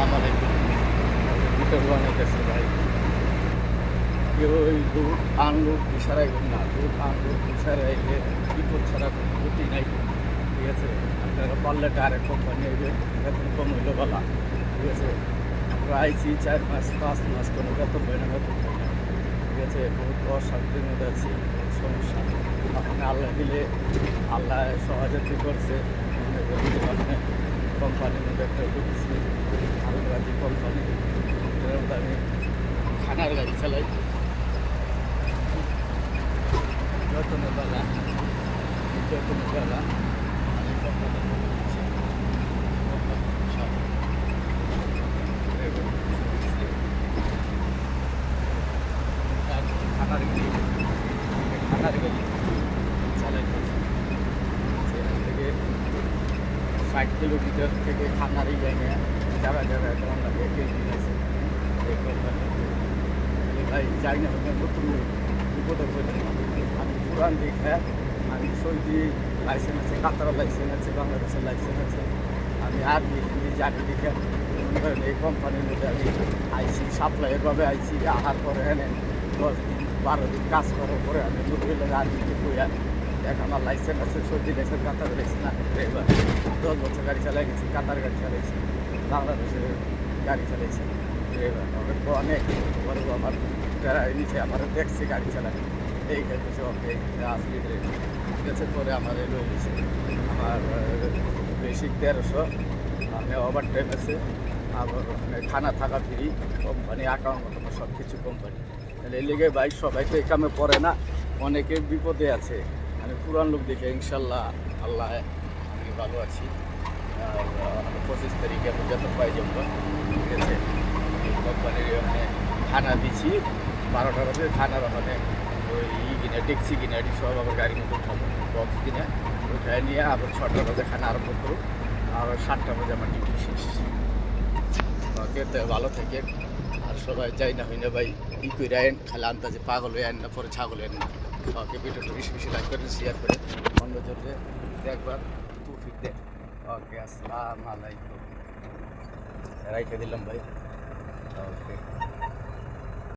আসসালামু আলাইকুম। দুটো অনেক আছে ভাই। কেউ ওই দুধ আনলুক ইশারাই না, দুধ আনলুক ইশারাইলে বিপদ ছাড়া কোনো গতি নাই। ঠিক আছে, আপনারা পারলে ডাইরেক্ট কোম্পানি আইবে, বেতন কম হইলো বলা। ঠিক আছে, আমরা আইছি 4 মাস 5 মাস কোনো বেতন পাই না, বেতন পাই না। ঠিক আছে, বহুত অশান্তির মধ্যে আছি, বহুত সমস্যা। আপনি আল্লাহ দিলে আল্লাহ সহযোগী করছে। মনে করি যে আপনি কোম্পানির মধ্যে একটা ঢুকছি, আলগাজি কোম্পানি, এটার মধ্যে আমি খানার গাড়ি চালাই। যতনে বেলা আমি কোম্পানির মধ্যে ঢুকছি, কোম্পানির সাথে খানার গাড়ি চালাই করছি। সেখান থেকে 60 কিলোমিটার থেকে খানারি ব্যাঙে জায়গায় জায়গায় কেমন লাগে কেজি আছে এই কোম্পানি। ভাই যাই না নতুন বিপদে পড়ে আমি পুরান দেখে আমি সৌদি লাইসেন্স আছে, কাতার লাইসেন্স আছে, বাংলাদেশের লাইসেন্স আছে, আমি আর্মি জানি দেখে মনে করেন এই কোম্পানির মধ্যে আমি আইসি সাপ্লাইয়েরভাবে আইসি। আহার পরে এনে 10 দিন 12 দিন কাজ করার পরে আমি নতুন আর্মিকে বইয়া দেখ আমার লাইসেন্স আছে, সৌদি লাইসেন্স, কাতার লাইসেন্স, আমি ড্রাইভার 10 বছর গাড়ি চালাই গেছি, কাতার গাড়ি চালাইছি, বাংলাদেশের গাড়ি চালাইছি ড্রাইভার। অনেক বড় আমার যারা নিচে আমার দেখছে গাড়ি চালানো এই খেলতেছে ওকে আসলি ড্রাইভার। ঠিক আছে, পরে আমার এলো নিচে আমার বেসিক 1300, আমি ওভার টাইম আছে, আবার ওখানে খানা থাকা ফ্রি, কোম্পানি অ্যাকাউন্ট মতো সব কিছু কোম্পানি। তাহলে এই লেগে ভাই সবাই তো এই কামে পড়ে না, অনেকে বিপদে আছে। আমি পুরান লোক দেখে ইনশাল্লাহ আল্লাহ আমি ভালো আছি। আর 25 তারিখে আমি যত পাই যাবো। ঠিক আছে, কোম্পানির ওখানে খানা দিচ্ছি 12টা বাজে, খানার ওখানে ওই কিনে ডেকছি কিনে এটি সব আবার গাড়ির মধ্যে উঠাবো, বক্স কিনে উঠায় নিয়ে আবার 6টা বাজে খানা আরম্ভ করুক, আবার 7টা বাজে আমার ডিউটি শেষ। ওকে, তো ভালো থেকে আর সবাই যাই না হই না ভাই ই করে আইন, খালি আন্তাজে পাগল হয়ে আন না, পরে ছাগল আন না। ওকে, ভিডিওটা বেশি বেশি লাইক করে শেয়ার করে অন্যজনকে দেখবার তৌফিক দেন। ওকে, আসসালামু আলাইকুম, রাইখে দিলাম ভাই। ওকে।